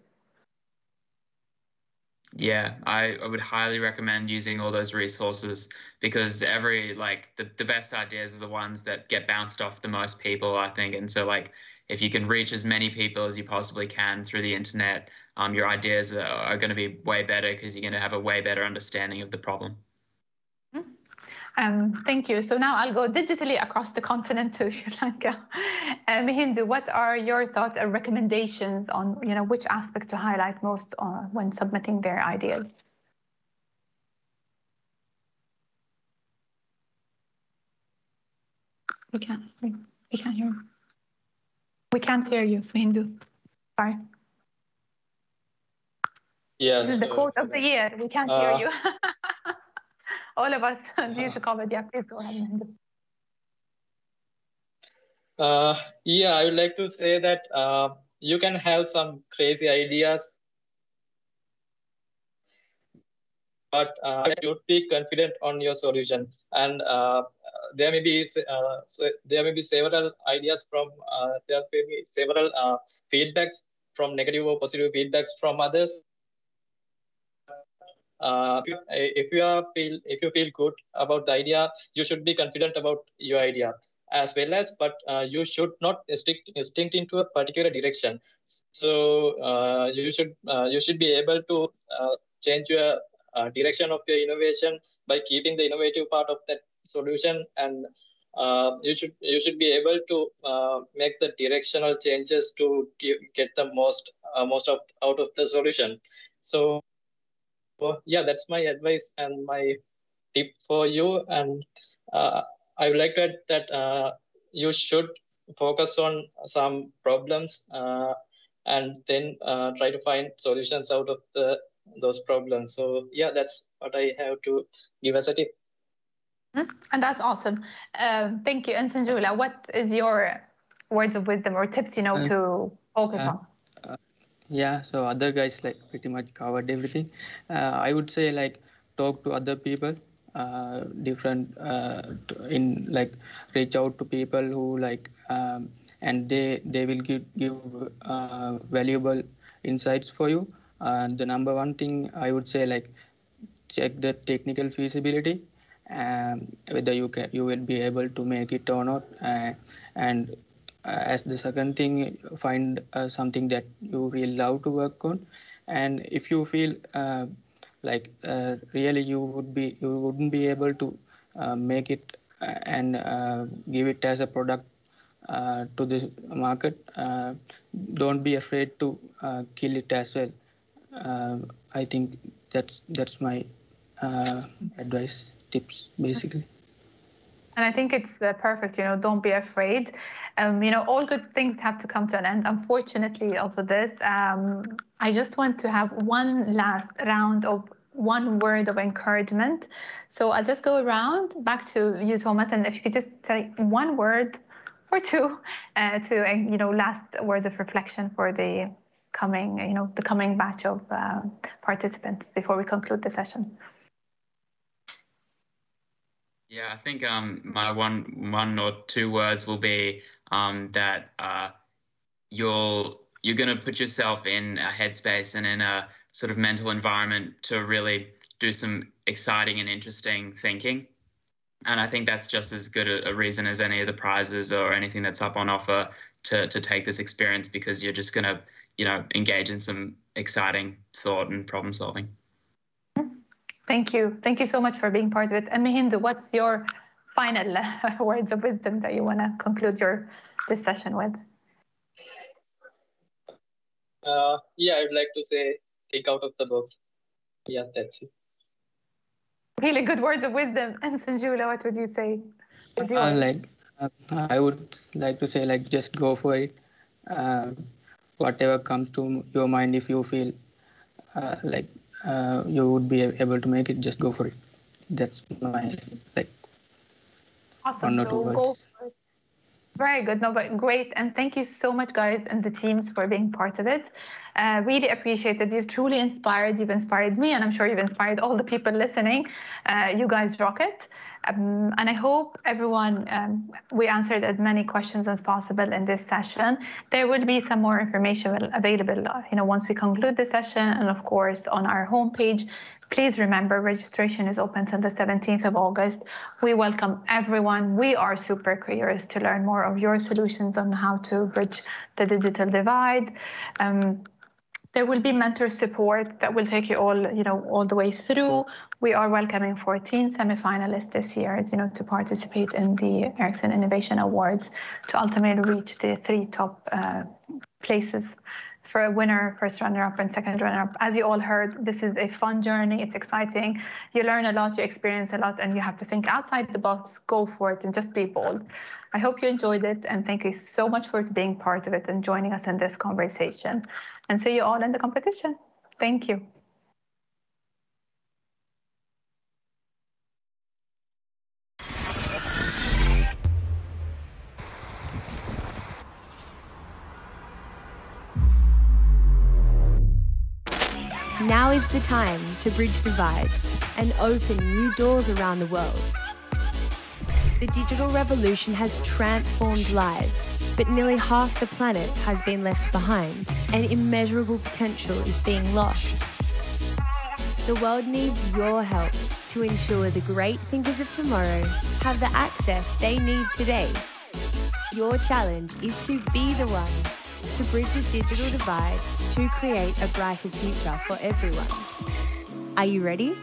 Yeah, I would highly recommend using all those resources, because the best ideas are the ones that get bounced off the most people, I think. And so like, if you can reach as many people as you possibly can through the internet, your ideas are going to be way better, because you're going to have a way better understanding of the problem. Thank you. So now I'll go digitally across the continent to Sri Lanka. Hindu, what are your thoughts and recommendations on, which aspect to highlight most when submitting their ideas? We can't hear you. We can't hear you, Hindu. Sorry. Yes. This is the quote of the year. We can't hear you. All of us due to COVID. Yeah, please go ahead, Hindu. Yeah, I would like to say that you can have some crazy ideas, but you should be confident on your solution. And there may be several ideas from there may be several feedbacks from negative or positive feedbacks from others. If you feel good about the idea, you should be confident about your idea as well as, but you should not stick into a particular direction. So you should be able to change your direction of your innovation by keeping the innovative part of that solution, and you should be able to make the directional changes to get the most out of the solution. So yeah, that's my advice and my tip for you. And I would like to add that you should focus on some problems and then try to find solutions out of those problems. So yeah, that's what I have to give as a tip. And that's awesome. Thank you. And Sanjula, what is your words of wisdom or tips, to focus on? Yeah, so other guys like pretty much covered everything. I would say like talk to other people, reach out to people who and they will give valuable insights for you. And the number one thing I would say like check the technical feasibility, whether you will be able to make it or not, and as the second thing, find something that you really love to work on. And if you feel really you wouldn't be able to make it and give it as a product to the market, don't be afraid to kill it as well. I think that's my advice, tips basically. And I think it's perfect, don't be afraid. All good things have to come to an end. Unfortunately, also this, I just want to have one last round of one word of encouragement. So I'll just go around back to you, Thomas, and if you could just say one word or two last words of reflection for the coming batch of participants before we conclude the session. Yeah, I think my one or two words will be that you're going to put yourself in a headspace and in a sort of mental environment to really do some exciting and interesting thinking. And I think that's just as good a reason as any of the prizes or anything that's up on offer to take this experience, because you're just going to, engage in some exciting thought and problem solving. Thank you. Thank you so much for being part of it. And Mahindu, what's your final words of wisdom that you want to conclude this session with? Yeah, I'd like to say, think out of the box. Yeah, that's it. Really good words of wisdom. And Sanjula, what would you say? I would like to say, just go for it. Whatever comes to your mind, if you feel you would be able to make it, just go for it. That's my awesome. So go for it. Very good. No, but great. And thank you so much, guys, and the teams for being part of it. Really appreciate it. You've truly inspired. You've inspired me, and I'm sure you've inspired all the people listening. You guys rock it. And I hope everyone, we answered as many questions as possible in this session. There will be some more information available, once we conclude the session, and of course on our homepage. Please remember, registration is open till the 17th of August. We welcome everyone. We are super curious to learn more of your solutions on how to bridge the digital divide. There will be mentor support that will take you all the way through. We are welcoming 14 semifinalists this year, to participate in the Ericsson Innovation Awards to ultimately reach the 3 top places for a winner, first runner-up, and second runner-up. As you all heard, this is a fun journey. It's exciting. You learn a lot, you experience a lot, and you have to think outside the box, go for it, and just be bold. I hope you enjoyed it, and thank you so much for being part of it and joining us in this conversation. And see you all in the competition. Thank you. Now is the time to bridge divides and open new doors around the world. The digital revolution has transformed lives, but nearly half the planet has been left behind, and immeasurable potential is being lost. The world needs your help to ensure the great thinkers of tomorrow have the access they need today. Your challenge is to be the one to bridge a digital divide to create a brighter future for everyone. Are you ready?